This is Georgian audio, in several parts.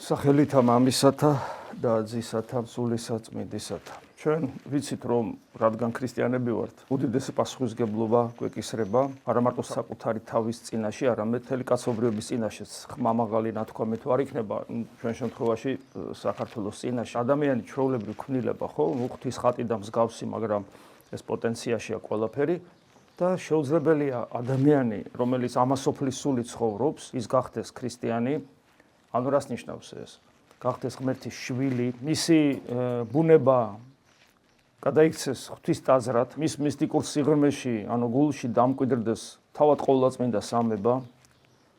სახელითა მამისათა და ძისათა სულისა წმინდისათა. ჩვენ ვიცით რომ რადგან ქრისტიანები ვართ, უდიდესი პასუხისმგებლობა გვეკისრება არა მარტო საკუთარი თავის წინაშე, არამედ მთელი კაცობრიობის წინაშეც. ხმამაღალი ნათქვამით არ იქნება ჩვენ შემთხვევაში საქართველოს წინაშე. ადამიანი ჩვეულებრივ ქმნილება, ხო? ღვთის ხატი და მსგავსი, მაგრამ ეს პოტენციაშია ყველაფერი და შეუძლებელია ადამიანი, რომელიც ამასოფლის სულით ცხოვრობს, ის გახდეს ქრისტიანი. ანუ რას ნიშნავს ეს? გახდეს ღმერთის შვილი, მისი ბუნება გადაიქცეს ღვთის ტაძრად, მის მისტიკურ სიღრმეში, ანუ გულში დამკვიდრდეს თავად ყოვლადწმინდა სამება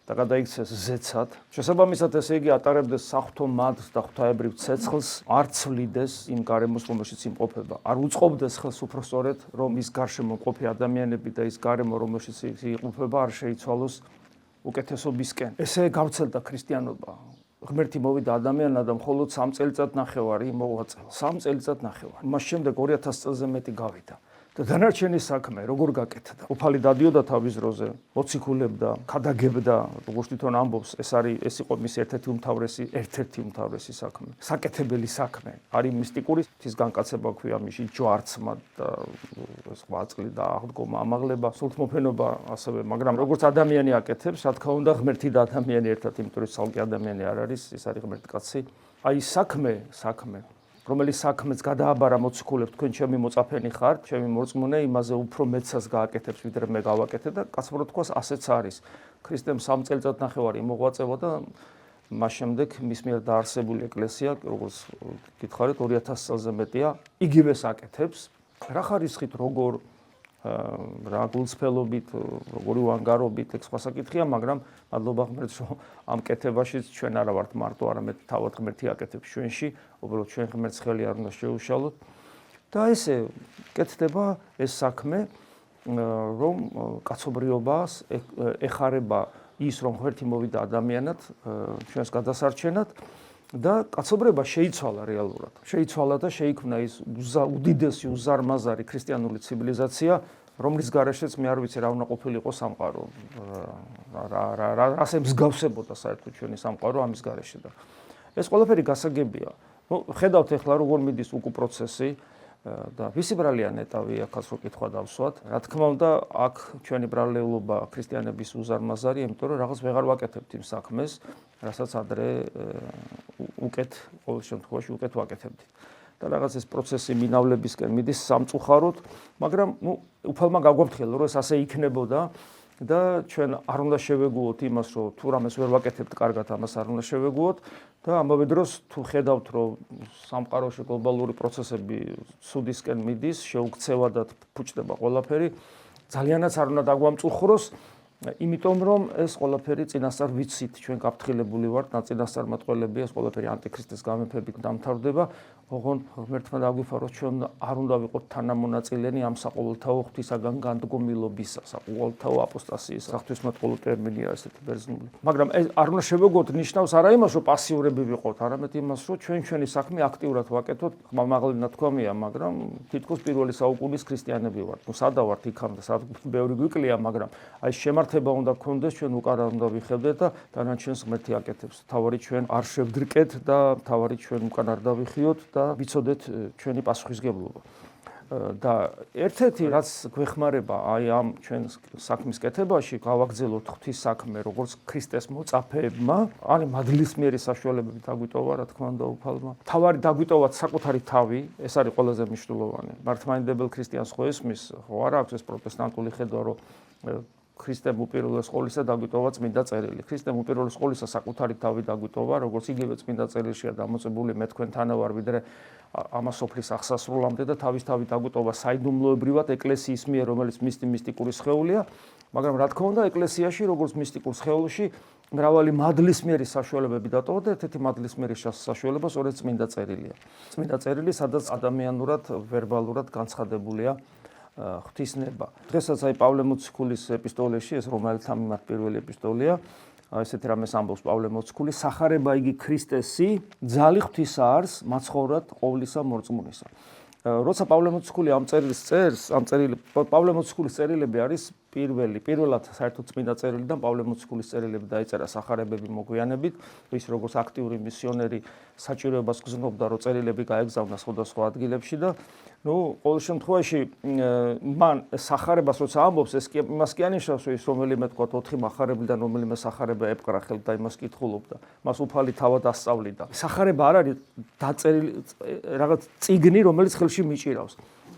და გადაიქცეს ზეცად. შესაბამისად ესე იგი ატარებდეს საღვთო მადლს და ღვთაებრივ ცეცხლს, არ ცვლიდეს იმ გარემოს, რომელშიც იმყოფება. არ უწყობდეს ხელს უпроსწორედ, რომ ის გარშემო მყოფი ადამიანები და ის გარემო, რომელშიც იმყოფება, არ შეიცვალოს უკეთესობისკენ. ესე გავრცელდა ქრისტიანობა. ღმერთი მოვიდა ადამიანად და მხოლოდ 3 წელიწადნახევარი მოვაწევა. 3 წელიწადნახევარი. მას შემდეგ 2000 წელზე მეტი გავიდა. და დანარჩენი საქმე როგორ გაკეთდა? უფალი დადიოდა თავის დროზე, მოციქულებდა, ქადაგებდა, როგორც თვითონ ამბობს, ეს იყო მის ერთ-ერთი უმთავრესი საქმე. საკეთებელი საქმე. არის მისტიკური ღვთის განკაცება ქვია მისი ჯვარცმა და სხვა წლი და აღდგომა, ამაღლება, სულთმოფენობა ასევე, მაგრამ როგორც ადამიანი აკეთებს, რა თქმა უნდა, ღმერთი და ადამიანი ერთად, იმიტომ რომ ცალკე ადამიანი არ არის, ის არის ღმერთკაცი. აი საქმე რომელიც საქმეც გადააბარა მოციქულებს, თქვენ ჩემი მოწაფენი ხართ, ჩემი მორწმუნე, იმაზე უფრო მეცას გააკეთებს, ვიდრე მე გავაკეთე და კაცბროდ თქვას ასეც არის. ქრისტემ 3 წელიწადნახევარი მოღვაწევა და მას შემდეგ მის მიერ დაარსებული ეკლესია, როგორც გითხარით, 2000 წელზე მეტია, იგივეს აკეთებს. რა ხარისხით, როგორ რა გულწრფელობით, როგორი უანგარობით, ეს სხვა საკითხია, მაგრამ მადლობა ღმერთს, რომ ამ კეთებაშიც ჩვენ არა ვართ მარტო, არამედ თავად ღმერთი აკეთებს ჩვენში, უბრალოდ ჩვენ ღმერთს ხელი არ უნდა შეუშალოთ. და ესე კეთდება ეს საქმე, რომ კაცობრიობას ეხარება ის, რომ ღმერთი მოვიდა ადამიანად, ჩვენს გადასარჩენად და კაცობრიობა შეიცვალა რეალურად. შეიცვალა და შეიქმნა ის უდიდესი უზარმაზარი ქრისტიანული ცივილიზაცია, რომლის გარეშეც მე არ ვიცი რა უნდა ყოფილიყო სამყარო. რას ემსგავსებოდა საერთოდ ჩვენი სამყარო ამის გარეშე და ეს ყველაფერი გასაგებია. ხედავთ ახლა როგორ მიდის უკუ პროცესი და ვისი ბრალია ნეტავი ახაც რო კითხვა დავსვათ. რა თქმა უნდა, აქ ჩვენი ბრალეულობა ქრისტიანების უზარმაზარია, იმიტომ რომ რაღაც ვეღარ ვაკეთებთ იმ საქმეს, რასაც ადრე ყოველ შემთხვევაში უკეთ ვაკეთებდით. და რაღაც ეს პროცესი მინავლებისკენ მიდის სამწუხაროდ, მაგრამ უფალმა გაგვაფრთხილა, რომ ეს ასე იქნებოდა და ჩვენ არ უნდა შევეგუოთ იმას, რომ თუ რამეს ვერ ვაკეთებთ კარგად, ამას არ უნდა შევეგუოთ და ამავე დროს თუ ხედავთ, რომ სამყაროში გლობალური პროცესები ცუდისკენ მიდის, შეუქცევადად ფუჭდება ყველაფერი, ძალიანაც არ უნდა დაგვამწუხროს, იმიტომ რომ ეს ყველაფერი წინასწარ ვიცით, ჩვენ გაფრთხილებული ვართ, ნაწინასწარმატყველებია, ეს ყველაფერი ანტიქრისტეს გამეფებით დამთავრდება. ოღონდ ღმერთმა დაგვიფაროს, ჩვენ არ უნდა ვიყოთ თანამონაწილენი ამ საყოველთაო ღვთისაგან განდგომილობისა, საყოველთაო აპოსტასიის, ღვთისმეტყველო ტერმინია ესეთი ბერძნული. მაგრამ ეს არ უნდა შევეგოთ ნიშნავს არა იმას, რომ პასიურები ვიყოთ, არამედ იმას, რომ ჩვენი საქმე აქტიურად ვაკეთოთ. ხმამაღალი ნათქვამია, მაგრამ თითქოს პირველი საუკუნის ქრისტიანები ვართ. სადა ვართ იქამდე, ბევრი გვიკლია, მაგრამ აი შემართება უნდა გქონდეს, ჩვენ უკან არ უნდა ვიხევდეთ და დანარჩენს ღმერთი აკეთებს. თავარი ჩვენ არ შევდრკეთ და თავარი ჩვენ უკან არ დავიხიოთ და ვიცოდეთ ჩვენი პასუხისმგებლობა. და ერთ-ერთი რაც გვეხმარება აი ამ ჩვენ საქმის კეთებაში, გავაგრძელოთ ღვთის საქმე, როგორც ქრისტეს მოწაფეებმა, არის მადლისმიერი საშუალებები დაგვიტოვა, რა თქმა უნდა, უფალმა. თავარი დაგვიტოვათ საკუთარი თავი, ეს არის ყველაზე მნიშვნელოვანი. მართლმადიდებელ ქრისტიანს ხო ესმის, ხო არა აქვს ეს პროტესტანტული ხედვა, რომ ქრისტემ უპირველეს ყოვლისა დაგვიტოვა წმინდა წერილი. ქრისტემ უპირველეს ყოვლისა საკუთარი თავი დაგვიტოვა, როგორც იგივე წმინდა წერილშია დამოწებული, მე თქვენთან ვარ, ვიდრე ამასოფლის აღსასრულამდე და თავის თავი დაგვიტოვა საიდუმლოებრივად ეკლესიის მიერ, რომელიც მისტიკური სხეულია, მაგრამ რა თქმა უნდა, ეკლესიაში, როგორც მისტიკურ სხეულში, მრავალი მადლისმიერი საშუალებები დატოვა და ერთ-ერთი მადლისმიერი საშუალება სწორედ წმინდა წერილია. წმინდა წერილი, სადაც ადამიანურად, ვერბალურად განცხადებულია ღვთისნება. დღესაც აი პავლე მოციქულის ეპისტოლეში, ეს რომელთა მიმართ პირველი ეპისტოლეა, ესეთი რამეს ამბობს პავლე მოციქული, სახარება იგი ქრისტესი, ძალი ღვთისა არს, მაცხოვრად ყოვლისა მორწმუნისა. როცა პავლე მოციქული ამ წერილს წერს, პავლე მოციქულის წერილები არის პირველად საერთოდ წმინდა წერილიდან პავლე მოციქულის წერილები დაიწერა სახარებები მოგვიანებით, ის როგორც აქტიური მისიონერი საჭიროებას გრძნობდა, რომ წერილები გაეგზავნა სხვადასხვა ადგილებში და ყოველ შემთხვევაში მან სახარებას როცა ამბობს, ეს კი იმას კი ანიშნავს, რომ ის რომელიმე თქვა 4 მახარებლიდან რომელიმე სახარება ეპყრა ხელთ და იმას კითხულობდა, მას უფალი თავად ასწავლიდა. სახარება არ არის დაწერილი რაღაც წიგნი, რომელიც ხელში მიჭირავს.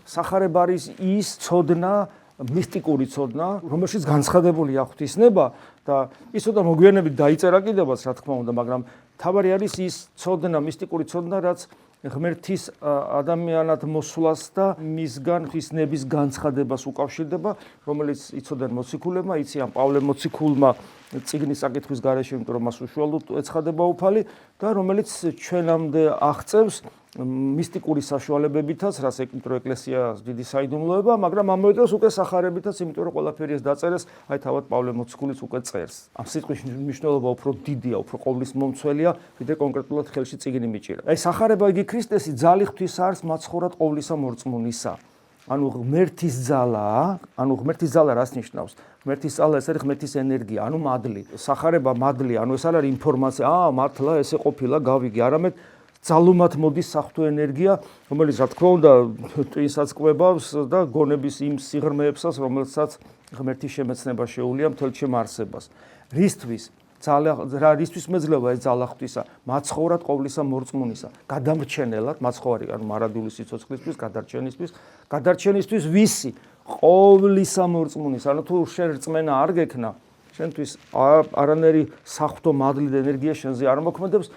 სახარება არის ის ცოდნა, მისტიკური ცოდნა, რომელშიც განცხადებულია ღვთისნება და ის ცოტა მოგვიანებით დაიწერა კიდევაც, რა თქმა უნდა, მაგრამ თავარი არის ის ცოდნა, მისტიკური ცოდნა, რაც ღმერთის ადამიანად მოსვლას და მისგან ღვთისნების განცხადებას უკავშირდება, რომელიც იცოდნენ მოციქულებმა, იციან პავლე მოციქულმა წიგნის საკითხვის გარეშე, იმიტომ რომ მას უშუალოდ ეცხადება უფალი და რომელიც ჩვენამდე აღწევს მისტიკური საშუალებებითაც, რაც ეკლესიას დიდი საიდუმლოება, მაგრამ ამავე დროს უკვე სახარებითაც, იმიტომ რომ ყველაფერი ეს დაწერეს, აი თავად პავლე მოციქულიც უკვე წერს. ამ სიტყვის მნიშვნელობა უფრო დიდია, უფრო ყოვლის მომცველია, ვიდრე კონკრეტულად ხელში წიგნი მიჭირა. აი სახარება იგი ქრისტესი ძალი ღვთის არის მაცხოვრად ყოვლისა მორწმუნისა. ანუ ღმერთის ძალა რას ნიშნავს? ღმერთის ძალა ეს არის ღმერთის ენერგია, ანუ მადლი. სახარება მადლი, ანუ ეს არ არის ინფორმაცია, მართლა ესე ყოფილა, გავიგე, არამედ ძალუმად მოდის საღვთო ენერგია, რომელიც რა თქმა უნდა ტვინსაც კვებავს და გონების იმ სიღრმეებსაც, რომელსაც ღმერთის შემეცნება შეუძლია მთელ ჩემ არსებას. რისთვის მეძლევა ეს ძალა ღვთისა? მაცხოვრად ყოვლისა მორწმუნისა. გადამრჩენელად, მაცხოვარი ანუ მარადული სიცოცხლისთვის, გადარჩენისთვის ვისი? ყოვლისა მორწმუნის. ანუ თუ შენ რწმენა არ გექნა, შენთვის არანაირი საღვთო მადლი და ენერგია შენზე არ მოქმედებს,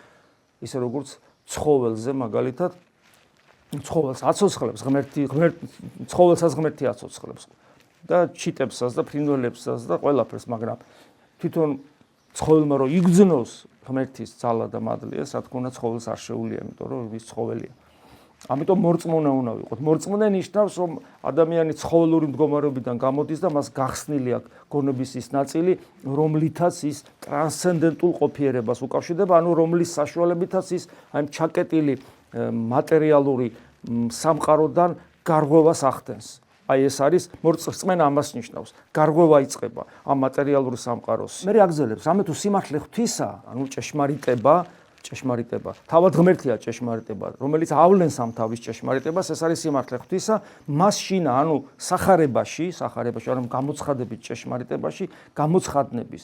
ისე როგორც ცხოველზე მაგალითად ცხოველს აცოცხლებს ცხოველსაც ღმერთი აცოცხლებს და ჩიტებსაც და ფრინველებსაც და ყველაფერს, მაგრამ თვითონ ცხოველმა რომ იგრძნოს ღმერთის ძალა და მადლი, ეს რა თქმა უნდა ცხოველს არ შეუძლია, იმიტომ რომ ის ცხოველია. ამიტომ მორწმუნე უნდა ვიყოთ. მორწმუნე ნიშნავს, რომ ადამიანი ცხოველური მდგომარეობიდან გამოდის და მას გახსნილი აქვს გონების ის ნაწილი, რომლითაც ის ტრანსცენდენტულ ყოფიერებას უკავშირდება, ანუ რომლის საშუალებითაც ის აი ჩაკეტილი მატერიალური სამყაროდან გარღვევას ახდენს. აი ეს არის რწმენა ამას ნიშნავს. გარღვევა იწყება ამ მატერიალური სამყაროს. მე აგზელებს, რამე თუ სიმართლე ღვთისა, ანუ ჭეშმარიტება. თავად ღმერთია ჭეშმარიტება, რომელიც ავლენს ამ თავის ჭეშმარიტებას, ეს არის სიმართლე ღვთისა, მას შინა, ანუ სახარებაში, ანუ გამოცხადებით ჭეშმარიტებაში, გამოცხადნების.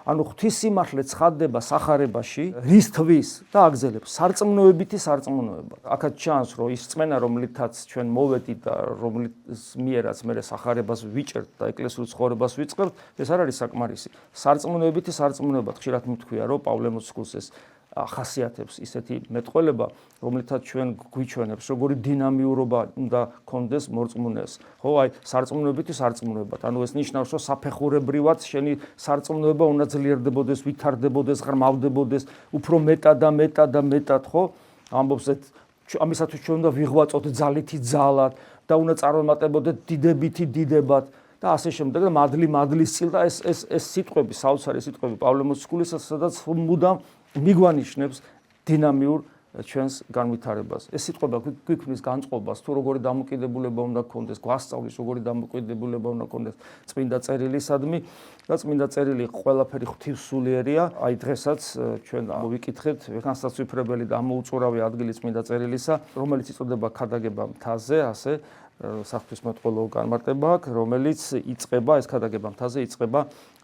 ანუ ღვთის სიმართლე ცხადდება სახარებაში, რისთვის და აგზელებს სარწმუნოებითი სარწმუნოება. აქაც ჩანს, რომ ის რწმენა, რომლითაც ჩვენ მოვედით და რომლის მიერაც მე სახარებას ვიჭერთ და ეკლესიურ ცხოვრებას ვიწყებთ, ეს არ არის საკმარისი. სარწმუნოებითი სარწმუნოება, ხშირად მithქვია, რომ პავლე მოციქულს ეს ახასიათებს ისეთი მეტყველება, რომლითაც ჩვენ გვიჩვენებს, როგორი დინამიურობა უნდა კონდეს მორწმუნეს. ხო, აი, სარწმუნოებითი სარწმუნოება. ანუ ეს ნიშნავს, რომ საფეხურებრივად შენი სარწმუნოება უნდა ძლიერდებოდეს, ვითარდებოდეს, ღრმავდებოდეს, უფრო მეტად, ხო? ამბობს, ამისათვის ჩვენ უნდა ვიღვაწოთ ძალითი ძალად და უნდა წარმატებოდეთ დიდებითი დიდებად. და ასე შემდეგ და მადლის წილ და ეს სიტყვები, საოცარი სიტყვები პავლე მოციქულისა, სადაც მუდამ მიგვანიშნებს დინამიურ ჩვენს განვითარებას. ეს სიტყვა გვიქმნის განწყობას, თუ როგორი დამოკიდებულება უნდა გქონდეს, გვასწავლის როგორი დამოკიდებულება უნდა გქონდეს წმინდა წერილისადმი და წმინდა წერილი ყველაფერი ღვთისმსულიერია. აი დღესაც ჩვენ მოვიკითხეთ განსაცვიფრებელი და ამოუწურავი ადგილი წმინდა წერილისა, რომელიც იწოდება ქადაგება მთაზე, ასე საღვთისმეტყველო განმარტება აქვს, რომელიც იწყება, ეს ქადაგება მთაზე იწყება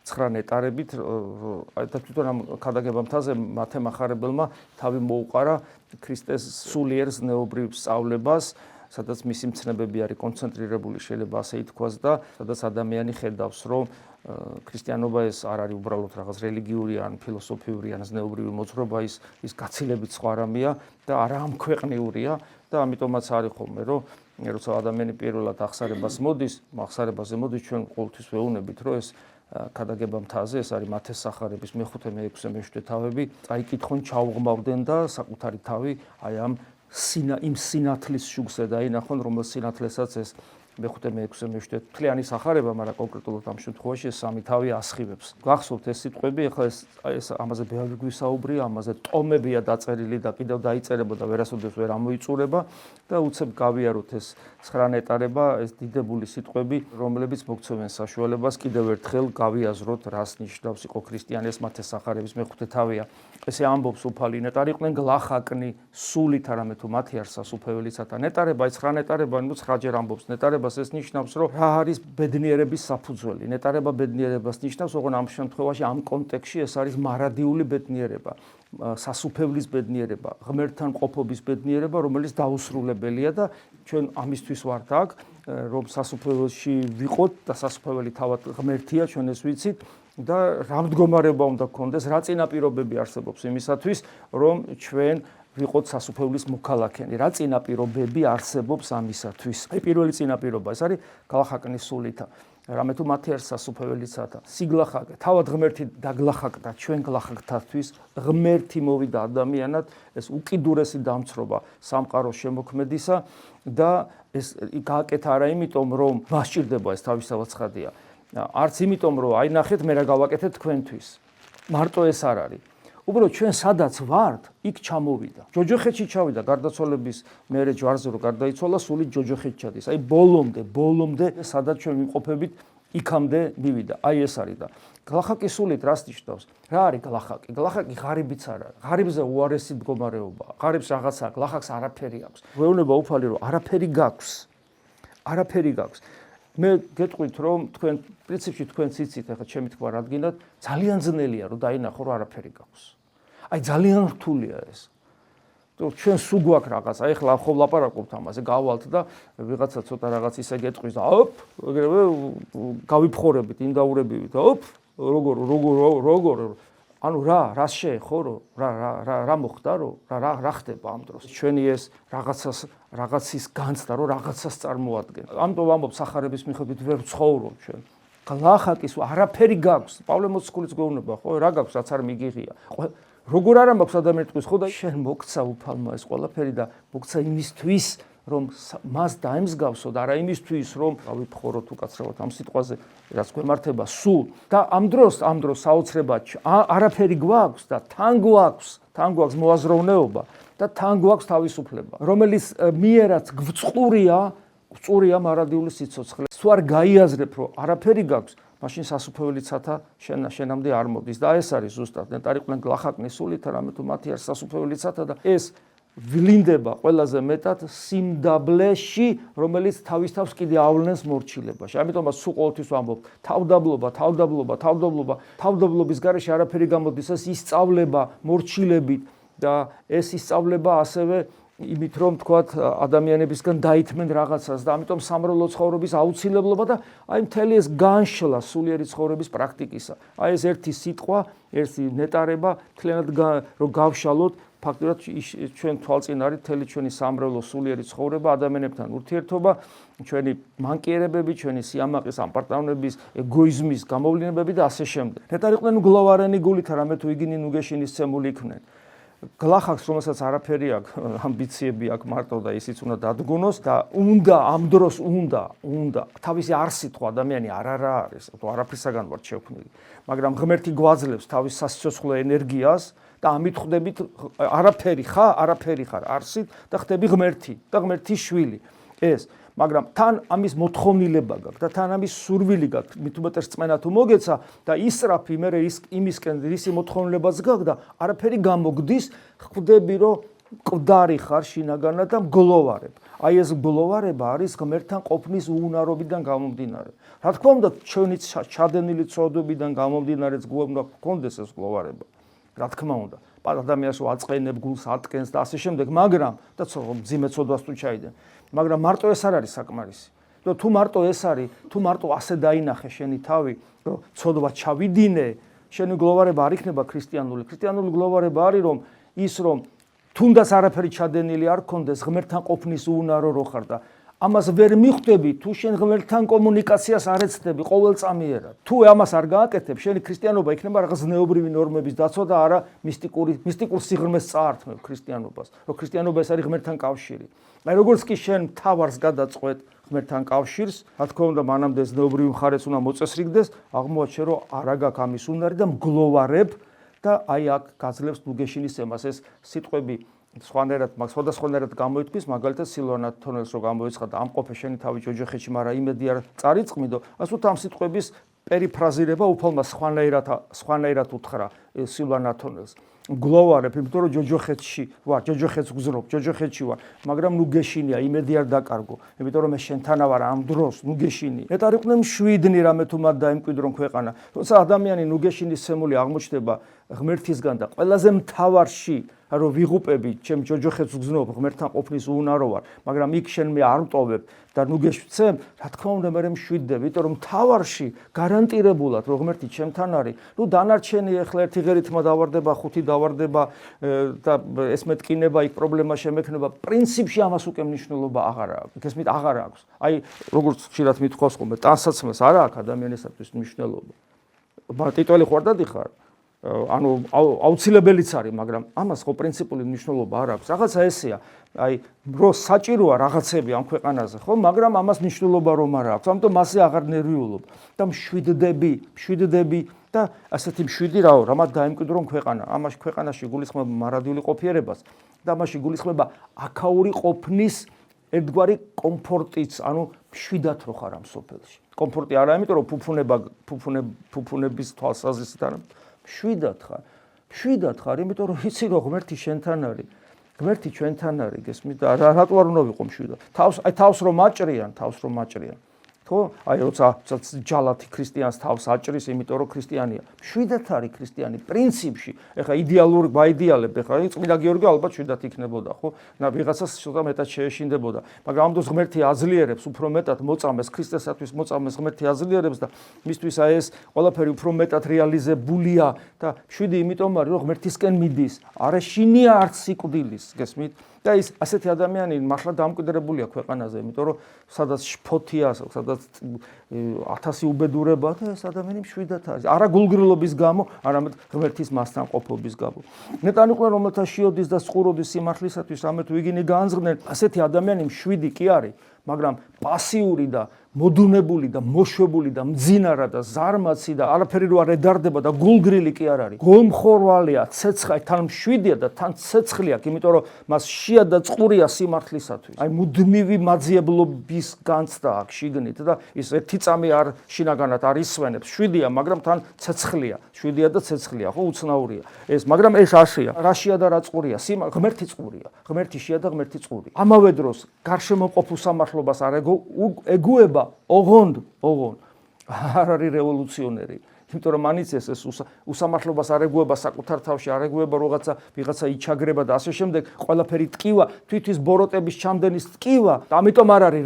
9 ნეტარებით, და თვითონ ამ ქადაგება მთაზე მათე მახარებელმა თავი მოუყარა ქრისტეს სულიერ ზნეობრივ სწავლებას, სადაც მისი მცნებები არის კონცენტრირებული, შეიძლება ასე ითქვას და სადაც ადამიანი ხედავს, რომ ქრისტიანობა ეს არ არის უბრალოდ რაღაც რელიგიური ან ფილოსოფიური ან ზნეობრივი მოძღვრება, ის გაცილებით სხვა რამეა და არა ამქვეყნიურია და ამიტომაც არის ხოლმე, რომ როცა ადამიანი პირველად აღსარებაზე მოდის, ჩვენ ყოველთვის ვეუბნებით, რომ ეს ქადაგება მთაზე, ეს არის მათეს სახარების მე-5, მე-6, მე-7 თავები, წაიკითხონ, ჩაუღმავდნენ და საკუთარი თავი აი ამ იმ სინათლის შუქზე დაინახონ, რომელ სინათლესაც ეს მეხუთე, მეექვსე, მეშვიდე თლიანი სახარება, მაგრამ კონკრეტულად ამ შემთხვევაში ეს სამი თავი ასხივებს. გახსოვთ ეს სიტყვები, ეხლა ეს ამაზე ბევრი გვისაუბრია, ამაზე ტომებია დაწერილი და კიდევ დაიწერება და ვერასოდეს ვერ ამოიწურება და უცებ გავიაროთ ეს 9 ნეტარება, ეს დიდებული სიტყვები, რომლებიც მოგცემენ საშუალებას კიდევ ერთხელ გავიაზროთ, რას ნიშნავს იყო ქრისტიანის მათე სახარების მეხუთე თავია. ესე ამბობს უფალი ნეტარი იყვნენ გლახაკნი სულით, არამედ თუ მათი არ სასუფეველიცათა ნეტარება, ეს 9 ნეტარება, ნუ 9-ჯერ ამბობს ნეტარებას, ეს ნიშნავს, რომ რა არის ბედნიერების საფუძველი. ნეტარება ბედნიერებას ნიშნავს, ოღონდ ამ შემთხვევაში, ამ კონტექსტში ეს არის მარადიული ბედნიერება, სასუფევლის ბედნიერება, ღმერთთან ყოფობის ბედნიერება, რომელიც დაუსრულებელია და ჩვენ ამისთვის ვართ აქ, რომ სასუფეველში ვიყოთ და სასუფეველი თავად ღმერთია, ჩვენ ეს ვიცით. და რა მდგომარეობა უნდა გქონდეს, რა წინაპირობები არსებობს იმისათვის, რომ ჩვენ ვიყოთ სასუფეველის მოქალაქენი. რა წინაპირობები არსებობს ამისათვის? აი პირველი წინაპირობა ეს არის გლახაკნის სულითა. რამე თუ მათი არის სასუფეველიცათა. სიგლახაკე, თავად ღმერთი დაგლახაკდა ჩვენ გლახაკთათვის, ღმერთი მოვიდა ადამიანად, ეს უკიდურესი დამცრობა სამყაროს შემოქმედისა და ეს გააკეთა არა იმიტომ, რომ მას სჭირდება ეს თავისთავად ცხადია. არც იმიტომ, რომ აი ნახეთ, მე რა გავაკეთეთ თქვენთვის. მარტო ეს არ არის. უბრალოდ ჩვენ სადაც ვართ, იქ ჩამოვიდა. ჯოჯოხეთში ჩავიდა, გარდაცვალების მერე ჯვარზე რო გარდაიცვალა, სული ჯოჯოხეთში ჩადის. აი ბოლომდე, სადაც ჩვენ ვიმყოფებით, იქამდე მივიდა. აი ეს არის და გლახაკის სულით რას ნიშნავს? რა არის გლახაკი? გლახაკი ღარიბიც არ არის. ღარიბზე უარესი მდგომარეობაა. ღარიბს რაღაცაა, გლახაკს არაფერი აქვს. გვეუბნება უფალი, რომ არაფერი გაქვს. მე გეტყვით, რომ თქვენ პრინციპში თქვენც იცით, ახლა ჩემი თქვა რადგანაც ძალიან ძნელია, რომ დაინახო, რომ არაფერი გაქვს. აი ძალიან რთულია ეს. ჩვენ სულ გვაქვს რაღაც, აი ახლა ხო ვლაპარაკობთ ამაზე, გავალთ და ვიღაცა ცოტა რაღაც ისე გეტყვის და ეგრევე გავიფხორებით, ინდაურებივით, როგორ ანუ რა შეეხო, რა მოხდა, რა ხდება ამ დროს. ჩვენი ეს რაღაცის განცდა, რომ რაღაცას წარმოადგენს. ამიტომ ვამბობ, სახარების მიხედვით ვერ ვცხოვრობ ჩვენ. გლახაკის არაფერი გაქვს. პავლე მოციქულიც გვეუბნება, ხო, რა გაქვს, რაც არ მიგიღია. როგორ არა მაქვს ადამიანი თქვის, ხო და შენ მოგცა უფალმა ეს ყველაფერი და მოგცა იმისთვის, რომ მას დაემსგავსო და არა იმისთვის, რომ გავიფხოროთ უკაცრავად ამ სიტყვაზე, რაც გვემართება სულ. და ამ დროს საოცრებად არაფერი გვაქვს და თან გვაქვს მოაზროვნეობა და თან გვაქვს თავისუფლება, რომელიც მიერაც გვწურია მარადიული სიცოცხლე. თუ არ გაიაზრებ, რომ არაფერი გაქვს, მაშინ სასუფეველიცათა შენამდე არ მოდის და ეს არის ზუსტად ნეტარი იყვნენ გლახაკნის სულით, რამე თუ მათი არის სასუფეველიცათა და ეს ვლინდება ყველაზე მეტად სიმდაბლეში, რომელიც თავის თავს კიდე ავლენს მორჩილებაში. ამიტომაც სულ ყოველთვის ვამბობ, თავდაბლობის გარეშე არაფერი გამოდის, ეს ისწავლება მორჩილებით და ეს ისწავლება ასევე იმით, რომ თქვათ ადამიანებისგან დაითმენ რაღაცას და ამიტომ სამრევლო ცხოვრების აუცილებლობა და აი მთელი ეს განშლა სულიერი ცხოვრების პრაქტიკისა. აი ეს ერთი სიტყვა, ერთი ნეტარება, მთლიანად რომ გავშალოთ, ფაქტობრივად ჩვენ თვალწინ არის მთელი ჩვენი სამრევლო სულიერი ცხოვრება, ადამიანებთან ურთიერთობა, ჩვენი მანკიერებები, ჩვენი სიამაყის, ამპარტავნების, ეგოიზმის გამოვლინებები და ასე შემდეგ. ნეტარი იყვნენ გლოვარენი გულით, რამე თუ იგინი ნუგეშინის ცემული იქმნენ. გლახაკს, რომელსაც არაფერი აქვს, ამბიციები აქვს მარტო და ისიც უნდა დადგუნოს და ამ დროს უნდა თავისი არსით ხო ადამიანი არა არის, თუ არაფრისაგან ვარ შექმნილი, მაგრამ ღმერთი გვაძლევს თავის სასიცოცხლო ენერგიას და ამით ხდებით არაფერი ხარ არსით და ხდები ღმერთი და ღმერთის შვილი. ეს მაგრამ თან ამის მოთხოვნილება გაქვს და თან ამის სურვილი გაქვს, მით უმეტეს რწმენა თუ მოგეცა და ისრაფი მე იმისკენ რისი მოთხოვნილებაც გაქვს და არაფერი გამოგდის, ხვდები რომ მკვდარი ხარ შინაგანად და მგლოვარებ. აი ეს მგლოვარება არის ღმერთთან ყოფნის უუნარობიდან გამომდინარე. რა თქმა უნდა, ჩვენი ჩადენილი ცოდვებიდან გამომდინარეც გვუნდა გქონდეს ეს მგლოვარება. რა თქმა უნდა, ადამიანს აწყენებ გულს ატკენს და ასე შემდეგ, მაგრამ და მძიმე ცოდვას თუ ჩაიდენ. მაგრამ მარტო ეს არ არის საკმარისი. თუ მარტო ეს არის, თუ მარტო ასე დაინახე შენი თავი, რომ ცოდვა ჩავიდინე, შენი გლოვარება არ იქნება ქრისტიანული. ქრისტიანული გლოვარება არის, რომ ის რომ თუნდაც არაფერი ჩადენილი არ გქონდეს, ღმერთთან ყოფნის უუნარო რო ხარ და ამას ვერ მიხვდები, თუ შენ ღმერთთან კომუნიკაციას არ ეცდები ყოველწამიერად. თუ ამას არ გააკეთებ, შენი ქრისტიანობა იქნება რაღაც ზნეობრივი ნორმების დაცვა და არა მისტიკურ სიღრმეს წაართმევ ქრისტიანობას. რომ ქრისტიანობა ეს არის ღმერთთან კავშირი. აი როგორც კი შენ მთავარს გადაწყვეტ, ღმერთთან კავშირს, რა თქმა უნდა, მანამდე ზნეობრივი მხარეც უნდა მოწესრიგდეს, აღმოაჩენ, რომ არა გაქვს ამის უნარი და მგლოვარებ და აი აქ გაძლევს ნუგეშინის ემას ეს სიტყვები სხვანაირად მაგ სხვადასხვანაირად გამოითქმის, მაგალითად სილვანა თონელს რო გამოეცხადა და ამყოფე შენი თავი ჯოჯოხეთში, მაგრამ იმედი არ წარიწმიდო, ასე რომ ამ სიტყვების პერიფრაზირება უფალმა სხვანაირად უთხრა სილვანა თონელს. მგლოვარებ, იმიტომ რომ ჯოჯოხეთში ვარ, ჯოჯოხეთს გზნობ, ჯოჯოხეთში ვარ, მაგრამ ნუგეშინია, იმედი არ დაკარგო, იმიტომ რომ მე შენთანა ვარ ამ დროს, ნუგეშინი. ნეტარიყვნენ მშვიდნი რამე თუ მათ დაემკვიდრონ ქვეყანა. თუმცა ადამიანი ნუგეშინის სემული აღმოჩნდება ღმერთისგან და ყველაზე მთავარში რომ ვიღუპები, ჩემ ჯოჯოხეთს გზნობ, ღმერთთან ყოფნის უუნარო ვარ, მაგრამ იქ შენ მე არ მტოვებ და ნუგეშცემ, რა თქმა უნდა, მე მშვიდდები, იმიტომ რომ მთავარში გარანტირებულად, რომ ღმერთი ჩემთან არის, ნუ დანარჩენი ახლა ერთი ღერითმა დავარდება, ხუთი დავარდება და ეს მეტკინება, იქ პრობლემა შემექნება, პრინციპში ამას უკვე მნიშვნელობა აღარ აქვს. ესმით აღარ აქვს. აი, როგორც ხშირად მithქვას ხოლმე, ტანსაცმელს არ აქვს ადამიანისათვის მნიშვნელობა. ტიტველი ხوار და დიხარ. ანუ აუცილებელიც არის, მაგრამ ამას ხო პრინციპული მნიშვნელობა არ აქვს. რაღაცა ესეა, აი, რო საჭიროა რაღაცები ამ ქვეყანაზე, ხო, მაგრამ ამას მნიშვნელობა რომ არ აქვს. ამიტომ მასე აღარ ნერვიულობ და მშვიდდები და ასეთი მშვიდი რაო, რამაც დაემკვიდრონ ქვეყანა. ამაში ქვეყანაში გულისხმობა მარადიული ყოფიერებას და ამაში გულისხმობა აქაური ყოფნის ერთგვარი კომფორტიც, ანუ მშვიდად რო ხარ ამ სოფელში. კომფორტი არა, იმიტომ რომ ფუფუნების თვალსაზრისით არა. მშვიდად ხარ, იმიტომ რომ იცი რომ ღმერთი შენთან არის, ღმერთი ჩვენთან არის, გესმით და რატო არ უნდა ვიყო მშვიდად? თავს რომ აჭრიან, ხო? აი როცა ჯალათი ქრისტიანს თავს აჭრის, იმიტომ რომ ქრისტიანია. მშვიდად არის ქრისტიანი პრინციპში. ეხლა იდეალური გაიდეალებ, ეხლა წმინდა გიორგი ალბათ მშვიდად იქნებოდა, ხო? ვიღაცას ცოტა მეტად შეეშინდებოდა. მაგრამ ამ დროს ღმერთი აძლიერებს უფრო მეტად მოწამეს, ქრისტესათვის მოწამეს ღმერთი აძლიერებს და მისთვის აი ეს ყველაფერი უფრო მეტად რეალიზებულია და მშვიდი იმიტომ არის, რომ ღმერთისკენ მიდის. არ ეშინია არც სიკვდილის, გესმით? და ის ასეთი ადამიანი მართლა დამკვიდრებულია ქვეყანაზე, იმიტომ რომ სადაც შფოთია, სადაც 1000 უბედურება და ეს ადამიანი მშვიდად არის. არა გულგრილობის გამო, არამედ ღმერთის მასთან ყოფობის გამო. ნეტარიყვნენ რომელთა შიოდის და წყუროდის სიმართლისათვის რამე თუ იგინი გაანძღდნენ, ასეთი ადამიანი მშვიდი კი არის, მაგრამ პასიური და მოდუნებული და მოშვებული და მძინარა და ზარმაცი და არაფერი რო არ ედარდება და გულგრილი კი არ არის. გომხორვალია, ცეცხლი, თან მშვიდია და თან ცეცხლი აქვს, იმიტომ რომ მას შია და წყურია სიმართლისათვის. აი მუდმივი მაძიებლობის განცდა აქვს შიგნით და ის ერთი წამი არ შინაგანად არ ისვენებს. შვიდია, მაგრამ თან ცეცხლია. შვიდია და ცეცხლია, ხო, უცნაურია. მაგრამ ეს ასეა. რა შია და რა წყურია? ღმერთი წყურია. ღმერთი შია და ღმერთი წყურია. ამავე დროს გარშემო ყოფ უსამართლობას არ ეგუება ოღონდ არ არის რევოლუციონერი. იმიტომ რომ მანიც ეს უსამართლობას არ ეგუება საკუთარ თავში, არ ეგუება ვიღაცა იჩაგრება და ასე შემდეგ, ყველაფერი ტკივა, თვითის ბოროტების ჩამდენის ტკივა. ამიტომ არ არის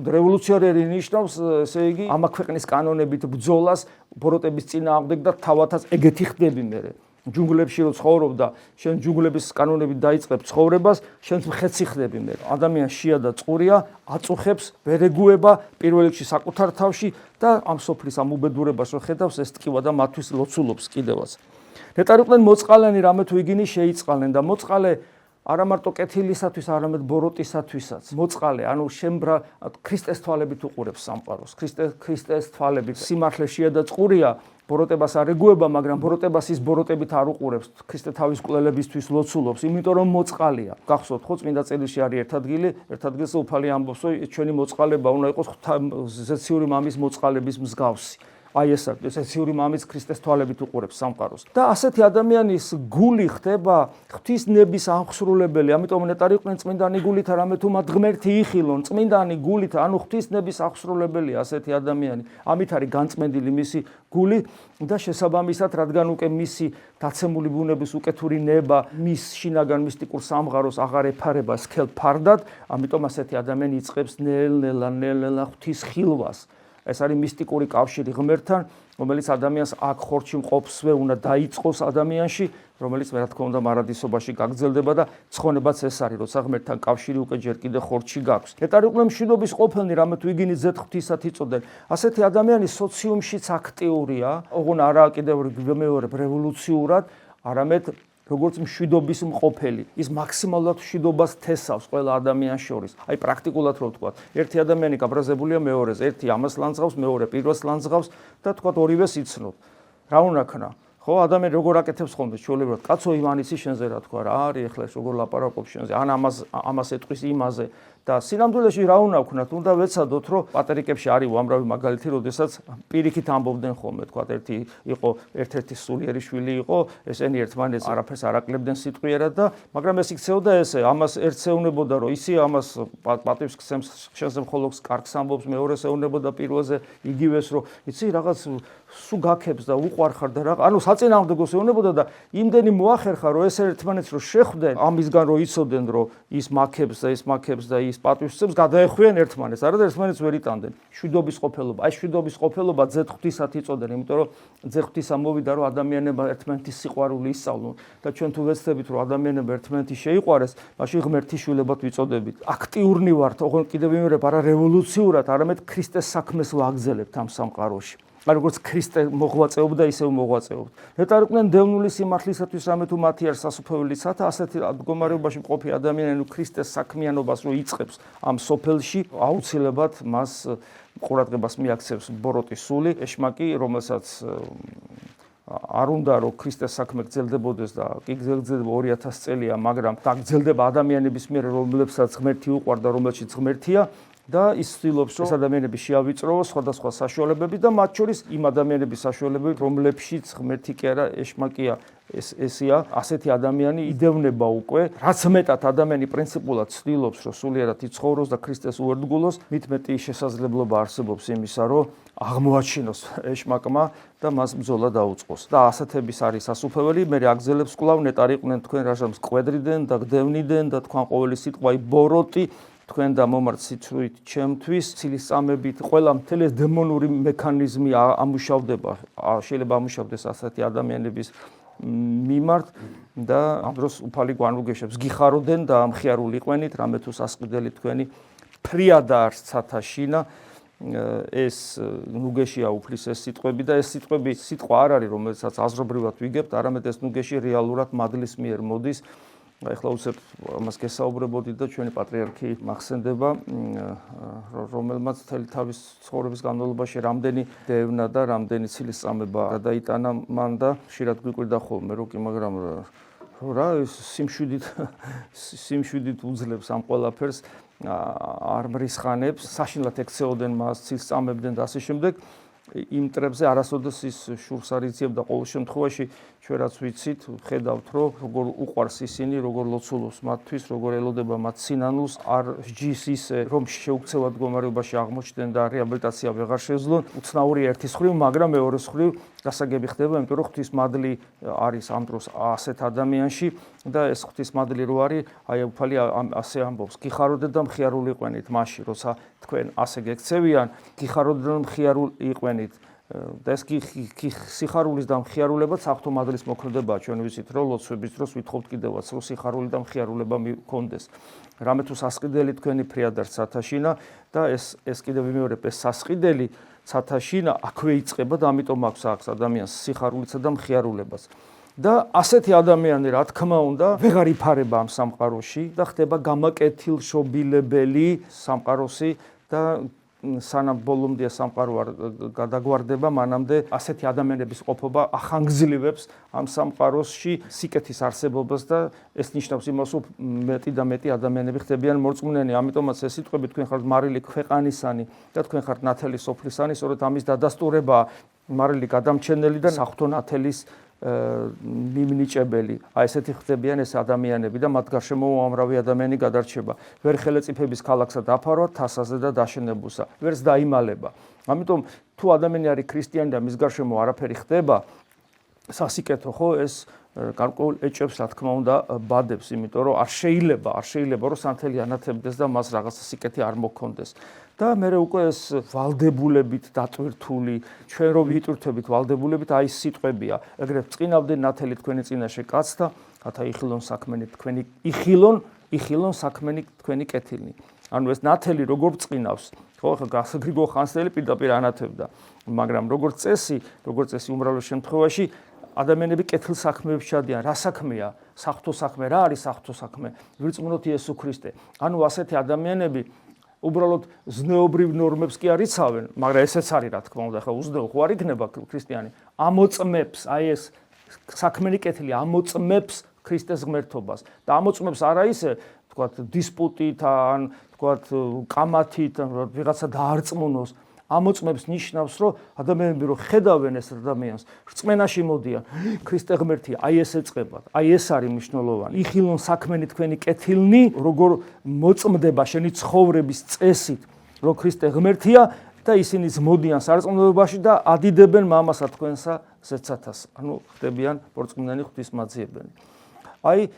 რევოლუციონერი ნიშნავს, ესე იგი, ამ ქვეყნის კანონებით ბრძოლას, ბოროტების წინააღმდეგ და თავათაც ეგეთი ხდები მე. ჯუნგლებში რო ცხოვრობ და შენ ჯუნგლების კანონებით დაიწყებ ცხოვრებას, შენც მხეცი ხდები მე. ადამიანს შია და წყურია, აწუხებს, ვერეგუება პირველ რიგში საკუთარ თავში და ამ სოფლის ამ უბედურებას რო ხედავს, ეს ტკივა და მათთვის ლოცულობს კიდევაც. ნეტარიყვნენ მოწყალენი რამე თუ იგინი შეიწყალნენ და მოწყალე არა მარტო კეთილისათვის, არამედ ბოროტისათვისაც. მოწყალე, ანუ შემბრა ქრისტეს თვალებით უყურებს სამყაროს. ქრისტეს თვალებით სიმართლე შია და წყურია. ბოროტებას არ ეგუება, მაგრამ ბოროტებას ის ბოროტებით არ უყურებს. ქრისტე თავის კვლელებისთვის ლოცულობს, იმიტომ რომ მოწყალია. გახსოვთ ხო, წმინდა წერილში არის ერთ ადგილზე უფალი ამბობს, რომ ჩვენი მოწყალება უნდა იყოს ზეციური მამის მოწყალების მსგავსი. აი ეს ზეციური მამის ქრისტეს თვალებით უყურებს სამყაროს. და ასეთი ადამიანის გული ხდება ღვთისნების აღსრულებელი. ამიტომ ნეტარიყვნენ წმინდანი გულით რამე თუ მათ ღმერთი იხილონ, წმინდანი გულით, ანუ ღვთისნების აღსრულებელია ასეთი ადამიანი. ამით არის განწმენდილი მისი გული და შესაბამისად, რადგან უკვე მისი დაცემული ბუნების უკეთური ნება მის შინაგან მისტიკურ სამღაროს აღარ ეფარება სქელ ფარდად, ამიტომ ასეთი ადამიანი იწყებს ნელ-ნელა ღვთის ხილვას. ეს არის მისტიკური კავშირი ღმერთთან, რომელიც ადამიანს აქ ხორცში მყოფსვე უნდა დაიწყოს ადამიანში, რომელიც რა თქმა უნდა მარადისობაში გაგრძელდება და ცხონებაც ეს არის, როცა ღმერთთან კავშირი უკვე ჯერ კიდე ხორცში გაქვს. ნეტარიყვნენ მშვიდობის ყოფილნი, რამე თუ იგინი ზედ ღვთისად იწოდენ. ასეთი ადამიანი სოციუმშიც აქტიურია, ოღონ არა კიდევ მეორე რევოლუციურად, არამედ როგორც მშვიდობის მყოფელი. ის მაქსიმალურად მშვიდობას თესავს ყველა ადამიანს შორის. აი პრაქტიკულად რო ვთქვა, ერთი ადამიანი გაბრაზებულია მეორეს, ერთი ამას ლანძღავს, მეორე პირველს ლანძღავს და თქვა ორივეს იცნობ. რა უნდა ქნა? ხო, ადამიანი როგორ აკეთებს ხოლმე ჩვეულებრივად, კაცო იმანიცი შენზე რა თქვა რა არის ეხლა ეს როგორ ლაპარაკობს შენზე, ან ამას ეტყვის იმაზე და სინამდვილეში რა უნდა ვქნათ, უნდა ვეცადოთ, რომ პატერიკებში არის უამრავი მაგალითი, როდესაც პირიქით ამბობდნენ ხოლმე, თქვა ერთი იყო ერთ-ერთი სულიერი შვილი იყო, ესენი ერთმანეთს არაფერს არ აკლებდნენ სიტყვიერად და მაგრამ ეს იქცეოდა ესე, ამას ერთს ეუნებოდა, რომ ისი ამას პატივს გცემს, შენზე მხოლოდ კარგს ამბობს, მეორეს ეუნებოდა პირველზე იგივეს, რომ იცი რაღაც სულ გაქებს და უყვარხარ და რა, ანუ საწინააღმდეგოს ეუნებოდა და იმდენი მოახერხა, რომ ეს ერთმანეთს რო შეხვდნენ, ამისგან რო იცოდნენ, რომ ის მაქებს და ის მაქებს და ის პატივს გადაეხვიან ერთმანეთს, არა და ერთმანეთს ვერ იტანდნენ. შვიდობის ყოფილობა. აი შვიდობის ყოფილობა ძ-ღვთისად იწოდნენ, იმიტომ რომ ძ-ღვთისა მოვიდა, რომ ადამიანებმა ერთმანეთის სიყვარული ისწავლონ და ჩვენ თუ ვეცდებით, რომ ადამიანებმა ერთმანეთი შეიყვარეს, მაშინ ღმერთის შვილებად ვიწოდებით. აქტიურნი ვართ, ოღონდ კიდევ ვიმეორებ, არა რევოლუციურად, არამედ ქრისტეს საქმეს ვაგრძელებთ ამ სამყაროში. როგორც ქრისტე მოღვაწეობდა, ისევ მოღვაწეობთ. ნეტარიყვნენ დევნული სიმართლისათვის რამე თუ მათი არ სასופველიცათა, ასეთი მდგომარეობაში მყოფი ადამიანი ქრისტეს საქმიანობას რო იწყებს ამ სოფელში, აუცილებლად მას ყურადღებას მიაქცევს ბოროტის სული, ეშმაკი, რომელსაც არ უნდა რომ ქრისტეს საქმე გრძელდებოდეს და კი გრძელდება 2000 წელია, მაგრამ გაგრძელდება ადამიანების მიერ, რომლებსაც ღმერთი უყვარდა, რომელშიც ღმერთია და ის ცდილობს, რომ ეს ადამიანები შეავიწროვოს სხვადასხვა საშუალებები და მათ შორის იმ ადამიანების საშუალებები, რომლებშიც ღმერთი კი არა, ეშმაკია, ესია, ასეთი ადამიანი იდევნება უკვე, რაც მეტად ადამიანი პრინციპულად ცდილობს, რომ სულიერად იცხოვროს და ქრისტეს უერთგულოს, მით მეტი შესაძლებლობა არსებობს იმისა, რომ აღმოაჩინოს ეშმაკმა და მას ბრძოლა დაუწყოს. და ასეთების არის სასופველი, მე აგზელებს კვლავ ნეტარიყვნენ თქვენ რაჟამს ყვედრიდან და გდევნიდან და თქვენ ყოველი სიტყვაი ბოროტი თქვენ და მომართ სიცრუით ჩემთვის, ცილისწამებით, ყველა მთელი დემონური მექანიზმი ამუშავდება, შეიძლება ამუშავდეს ასეთი ადამიანების მიმართ და ამ დროს უფალი გვანუგეშებს, გიხაროდენ და ამხიარული იყვენით, რამე თუ სასყიდელი თქვენი ფრიადა არც ცათაშინა, ეს ნუგეშია უფლის ეს სიტყვები და ეს სიტყვა არ არის, რომელსაც აზრობრივად ვიგებთ, არამედ ეს ნუგეში რეალურად მადლის მიერ მოდის. ეხლა უცებ ამას გესაუბრებოდი და ჩვენი პატრიარქი მახსენდება, რომელმაც მთელი თავის ცხოვრების განმავლობაში რამდენი დევნა და რამდენი ცილისწამება გადაიტანა მან და ხშირად გვიკვირდა ხოლმე, რომ კი მაგრამ რა სიმშვიდით უძლებს ამ ყველაფერს, არ მრისხანებს, საშინლად ექცეოდნენ მას, ცილისწამებდნენ და ასე შემდეგ. იმ ტრებზე არასოდეს ის შურს არ იძიებდა, ყოველ შემთხვევაში ჩვენ რაც ვიცით, ხედავთ, რომ როგორ უყვარს ისინი, როგორ ლოცულობს მათთვის, როგორ ელოდება მათ სინანულს, არ სჯის ისე, რომ შეუქცევად მდგომარეობაში აღმოჩნდნენ და რეაბილიტაცია ვეღარ შეძლონ. უცნაური ერთის მხრივ, მაგრამ მეორეს მხრივ გასაგები ხდება, იმიტომ რომ ღვთის მადლი არის ამ დროს ასეთ ადამიანში და ეს ღვთის მადლი რო არის, აი უფალი ასე ამბობს, გიხაროდეთ და მხიარული იყვენით მაშინ, როცა თქვენ ასე გექცევიან, გიხაროდეთ და მხიარული იყვენით. და ეს სიხარულის და მხიარულება საღვთო მადლის მოქმედებაა, ჩვენ ვიცით, რომ ლოცვების დროს ვითხოვთ კიდევაც, რომ სიხარული და მხიარულება მიქონდეს. რამე თუ სასყიდელი თქვენი ფრიადარ ცათაშინა და ეს კიდევ ვიმეორებ, ეს სასყიდელი ცათაშინა აქვე იწყება და ამიტომ აქვს ადამიანს სიხარულიცა და მხიარულებას. და ასეთი ადამიანი, რა თქმა უნდა, ვეღარ იფარება ამ სამყაროში და ხდება გამაკეთილშობილებელი სამყაროსი და სანამ ბოლომდე სამყარო არ გადაგვარდება, მანამდე ასეთი ადამიანების ყოფობა ახანგრძლივებს ამ სამყაროში სიკეთის არსებობას და ეს ნიშნავს იმას, რომ მეტი და მეტი ადამიანები ხდებიან მორწმუნენი. ამიტომაც ეს სიტყვები თქვენ ხართ მარილი ქვეყანისანი და თქვენ ხართ ნათელი სოფლისანი, სწორედ ამის დადასტურებაა მარილი გადამჩენელი და საღვთო ნათელის მიმნიჭებელი. აი ესეთი ხდებიან ეს ადამიანები და მათ გარშემო უამრავი ადამიანი გადარჩება. ვერ ხელეწიფების ქალაქსა დაფარვა, თასაზე და დაშენებულსა. ვერც დაიმალება. ამიტომ თუ ადამიანი არის ქრისტიანი და მის გარშემო არაფერი ხდება, სასიკეთო ხო ეს გარკვეულ ეჭვებს რა თქმა უნდა ბადებს, იმიტომ რომ არ შეიძლება რომ სანთელი ანათებდეს და მას რაღაცა სიკეთი არ მოქონდეს. და მე უკვე ეს ვალდებულებით დატვირთული, ჩვენ რო ვიტვირთებით ვალდებულებით, აი ეს სიტყვებია. ეგრეთ წინავდნენ ნათელი თქვენი წინაშე კაცთა, რათა იხილონ საქმენი თქვენი იხილონ საქმენი თქვენი კეთილნი. ანუ ეს ნათელი როგორ წინავს, ხო, ხა გრიგოლ ხანძთელი პირდაპირ ანათებდა, მაგრამ როგორც წესი უმრავლეს შემთხვევაში ადამიანები კეთილ საქმეებს ჩადიან. რა საქმეა? საღვთო საქმე. რა არის საღვთო საქმე? ვირწმუნოთ იესო ქრისტე. ანუ ასეთი ადამიანები უბრალოდ ზნეობრივ ნორმებს კი არ იცავენ, მაგრამ ესეც არის რა თქმა უნდა, ხა უზნეო ხო არ იქნება ქრისტიანი. ამოწმებს, აი ეს საქმენი კეთილი ამოწმებს ქრისტეს ღმერთობას და ამოწმებს არა ისე, თქვათ, დისპუტით ან თქვათ, კამათით, ვიღაცა დაარწმუნოს. ამოწმებს ნიშნავს, რომ ადამიანები რომ ხედავენ ეს ადამიანს, რწმენაში მოდიან, ქრისტე ღმერთია, აი ეს ეწყებათ, აი ეს არის მნიშვნელოვანი. იხილონ საქმენი თქვენი კეთილნი, როგორ მოწმდება შენი ცხოვრების წესით, რომ ქრისტე ღმერთია და ისინიც მოდიან სარწმუნოებაში და ადიდებენ მამასა თქვენსა ზეცათას. ანუ ხდებიან პორწმუნიანი ღვთისმაძიებელი. აი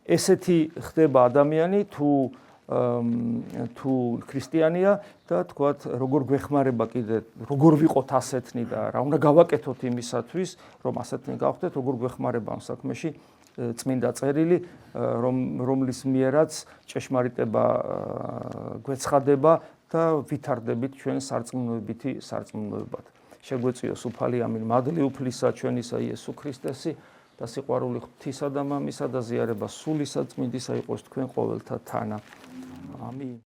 ესეთი ხდება ადამიანი თუ ქრისტიანია და თქვათ როგორ გვეხმარება კიდე როგორ ვიყოთ ასეთნი და რა უნდა გავაკეთოთ იმისათვის რომ ასეთნი გავხდეთ როგორ გვეხმარება ამ საქმეში წმინდა წერილი რომლის მიერაც ჭეშმარიტება გვეცხადება და ვითარდებით ჩვენ სარწმუნოებითი სარწმუნოებად. შეგვეწიოს უფალი ამინ მადლი უფლისა ჩვენისა იესო ქრისტესი და სიყვარული ღვთისა და მამისა და ზიარება სულისა წმინდისა იყოს თქვენ ყოველთა თანა. Amen.